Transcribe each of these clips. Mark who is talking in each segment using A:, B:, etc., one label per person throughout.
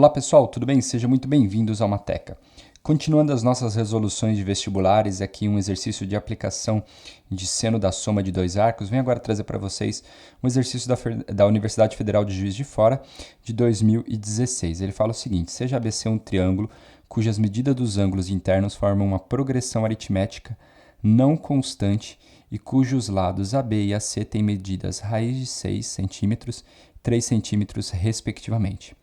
A: Olá pessoal, tudo bem? Sejam muito bem-vindos ao Mateca. Continuando as nossas resoluções de vestibulares, aqui um exercício de aplicação de seno da soma de dois arcos. Venho agora trazer para vocês um exercício da Universidade Federal de Juiz de Fora, de 2016. Ele fala o seguinte: seja ABC um triângulo cujas medidas dos ângulos internos formam uma progressão aritmética não constante e cujos lados AB e AC têm medidas raiz de 6 cm, 3 cm, respectivamente.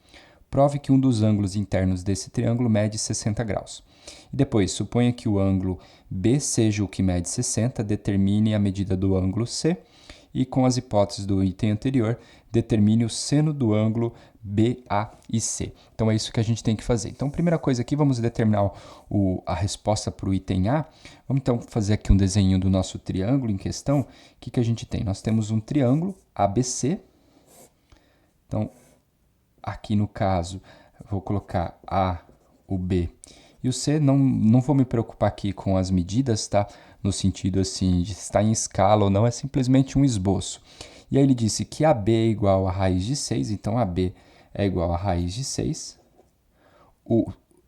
A: Prove que um dos ângulos internos desse triângulo mede 60 graus. E depois, suponha que o ângulo B seja o que mede 60, determine a medida do ângulo C e, com as hipóteses do item anterior, determine o seno do ângulo BA e C. Então, é isso que a gente tem que fazer. Então, primeira coisa aqui, vamos determinar a resposta para o item A. Vamos, então, fazer aqui um desenho do nosso triângulo em questão. O que a gente tem? Nós temos um triângulo ABC. Então, aqui no caso, vou colocar A, o B e o C. Não vou me preocupar aqui com as medidas, tá? No sentido assim, de estar em escala ou não, é simplesmente um esboço. E aí ele disse que AB é igual a raiz de 6, então AB é igual a raiz de 6.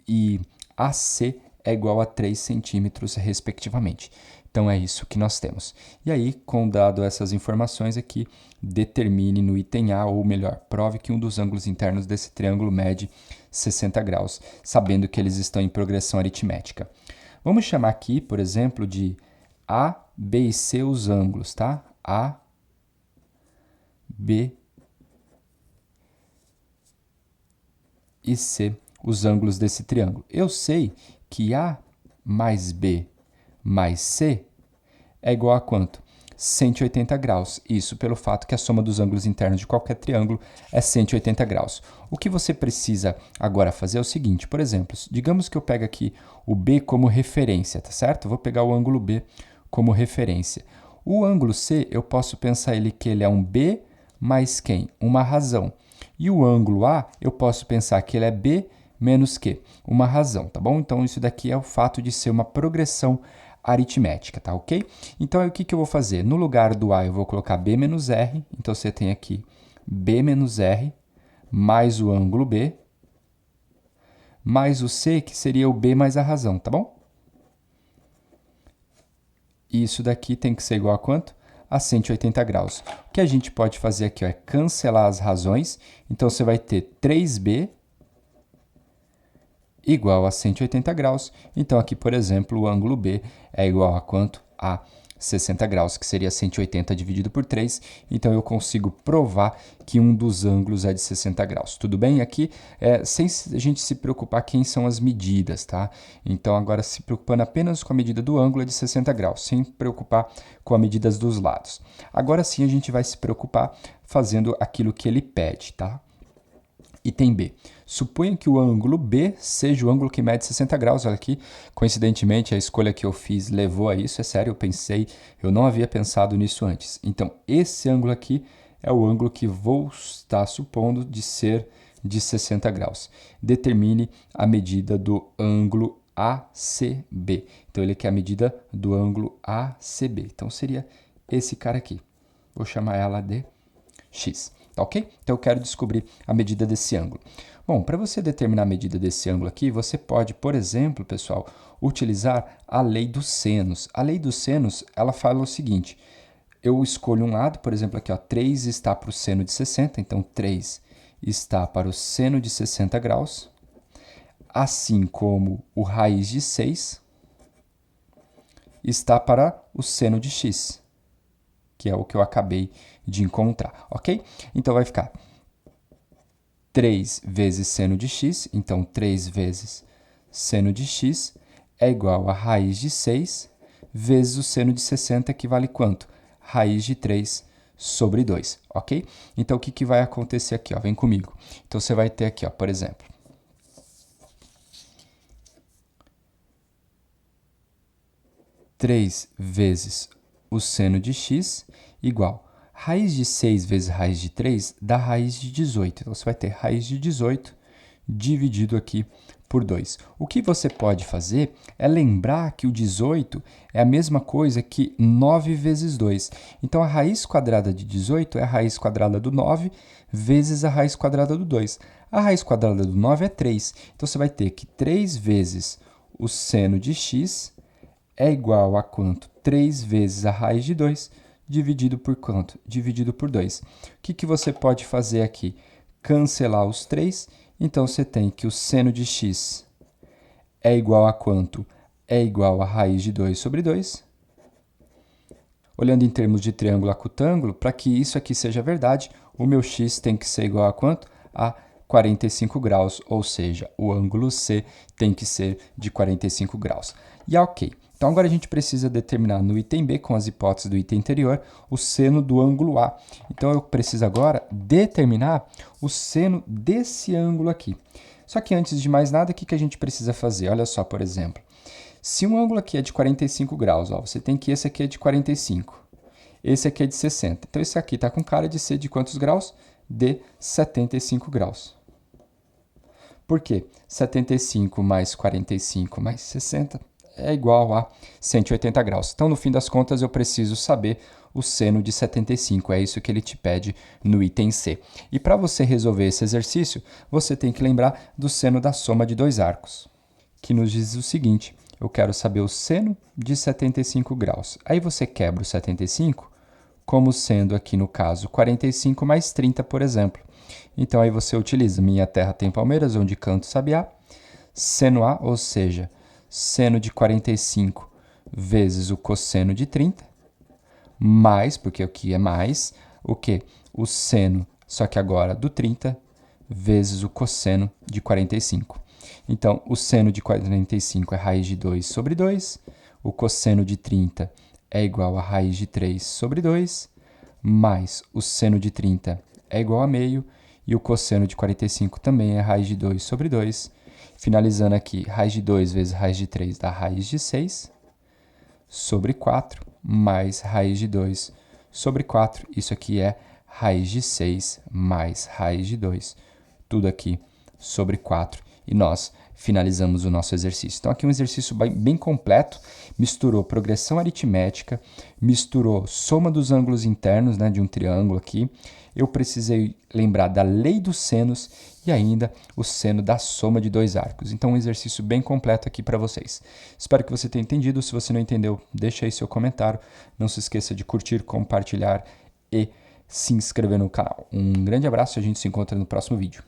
A: E AC é igual a 3 centímetros, respectivamente. Então, é isso que nós temos. E aí, com dado essas informações aqui, determine no item A, ou melhor, prove que um dos ângulos internos desse triângulo mede 60 graus, sabendo que eles estão em progressão aritmética. Vamos chamar aqui, por exemplo, de A, B e C os ângulos, tá? A, B e C os ângulos desse triângulo. Eu sei que A mais B mais C é igual a quanto? 180 graus. Isso pelo fato que a soma dos ângulos internos de qualquer triângulo é 180 graus. O que você precisa agora fazer é o seguinte, por exemplo, digamos que eu pego aqui o B como referência, tá certo? Vou pegar o ângulo B como referência. O ângulo C, eu posso pensar que ele é um B mais quem? Uma razão. E o ângulo A, eu posso pensar que ele é B menos que? Uma razão, tá bom? Então, isso daqui é o fato de ser uma progressão aritmética, tá ok? Então, aí, o que eu vou fazer? No lugar do A, eu vou colocar B menos R. Então, você tem aqui B menos R mais o ângulo B, mais o C, que seria o B mais a razão, tá bom? E isso daqui tem que ser igual a quanto? A 180 graus. O que a gente pode fazer aqui é cancelar as razões. Então, você vai ter 3B igual a 180 graus. Então, aqui, por exemplo, o ângulo B é igual a quanto? A 60 graus, que seria 180 dividido por 3. Então, eu consigo provar que um dos ângulos é de 60 graus. Tudo bem? Aqui, sem a gente se preocupar quem são as medidas, tá? Então, agora, se preocupando apenas com a medida do ângulo, é de 60 graus, sem preocupar com as medidas dos lados. Agora sim, a gente vai se preocupar fazendo aquilo que ele pede, tá? Item B. Suponha que o ângulo B seja o ângulo que mede 60 graus. Olha aqui, coincidentemente, a escolha que eu fiz levou a isso. É sério, eu não havia pensado nisso antes. Então, esse ângulo aqui é o ângulo que vou estar supondo de ser de 60 graus. Determine a medida do ângulo ACB. Então, ele quer a medida do ângulo ACB. Então, seria esse cara aqui. Vou chamar ela de X. Tá ok? Então, eu quero descobrir a medida desse ângulo. Bom, para você determinar a medida desse ângulo aqui, você pode, por exemplo, pessoal, utilizar a lei dos senos. A lei dos senos, ela fala o seguinte: eu escolho um lado, por exemplo, aqui, ó, 3 está para o seno de 60, então 3 está para o seno de 60 graus, assim como o raiz de 6 está para o seno de x, que é o que eu acabei de encontrar, ok? Então, vai ficar 3 vezes seno de x, então 3 vezes seno de x é igual a raiz de 6 vezes o seno de 60, que vale quanto? Raiz de 3 sobre 2, ok? Então, o que vai acontecer aqui? Ó? Vem comigo. Então, você vai ter aqui, ó, por exemplo, 3 vezes o seno de x igual raiz de 6 vezes raiz de 3 dá raiz de 18. Então, você vai ter raiz de 18 dividido aqui por 2. O que você pode fazer é lembrar que o 18 é a mesma coisa que 9 vezes 2. Então, a raiz quadrada de 18 é a raiz quadrada do 9 vezes a raiz quadrada do 2. A raiz quadrada do 9 é 3. Então, você vai ter que 3 vezes o seno de x é igual a quanto? 3 vezes a raiz de 2 dividido por quanto? Dividido por 2. O que você pode fazer aqui? Cancelar os 3. Então, você tem que o seno de x é igual a quanto? É igual a raiz de 2 sobre 2. Olhando em termos de triângulo acutângulo, para que isso aqui seja verdade, o meu x tem que ser igual a quanto? A 45 graus, ou seja, o ângulo C tem que ser de 45 graus. E ok. Então, agora a gente precisa determinar no item B, com as hipóteses do item anterior, o seno do ângulo A. Então, eu preciso agora determinar o seno desse ângulo aqui. Só que antes de mais nada, o que a gente precisa fazer? Olha só, por exemplo, se um ângulo aqui é de 45 graus, ó, você tem que esse aqui é de 45, esse aqui é de 60. Então, esse aqui está com cara de ser de quantos graus? De 75 graus. Por quê? 75 mais 45 mais 60 é igual a 180 graus. Então, no fim das contas, eu preciso saber o seno de 75. É isso que ele te pede no item C. E para você resolver esse exercício, você tem que lembrar do seno da soma de dois arcos, que nos diz o seguinte: eu quero saber o seno de 75 graus. Aí você quebra o 75 como sendo aqui, no caso, 45 mais 30, por exemplo. Então, aí você utiliza minha terra tem palmeiras, onde canto sabiá, seno A, ou seja, seno de 45 vezes o cosseno de 30, mais, porque aqui é mais, o quê? O seno, só que agora do 30, vezes o cosseno de 45. Então, o seno de 45 é raiz de 2 sobre 2, o cosseno de 30 é igual a raiz de 3 sobre 2, mais o seno de 30 é igual a meio, e o cosseno de 45 também é raiz de 2 sobre 2. Finalizando aqui, raiz de 2 vezes raiz de 3 dá raiz de 6 sobre 4, mais raiz de 2 sobre 4. Isso aqui é raiz de 6 mais raiz de 2. Tudo aqui sobre 4. E nós finalizamos o nosso exercício. Então, aqui um exercício bem completo. Misturou progressão aritmética, misturou soma dos ângulos internos, né, de um triângulo aqui. Eu precisei lembrar da lei dos senos e ainda o seno da soma de dois arcos. Então, um exercício bem completo aqui para vocês. Espero que você tenha entendido. Se você não entendeu, deixa aí seu comentário. Não se esqueça de curtir, compartilhar e se inscrever no canal. Um grande abraço e a gente se encontra no próximo vídeo.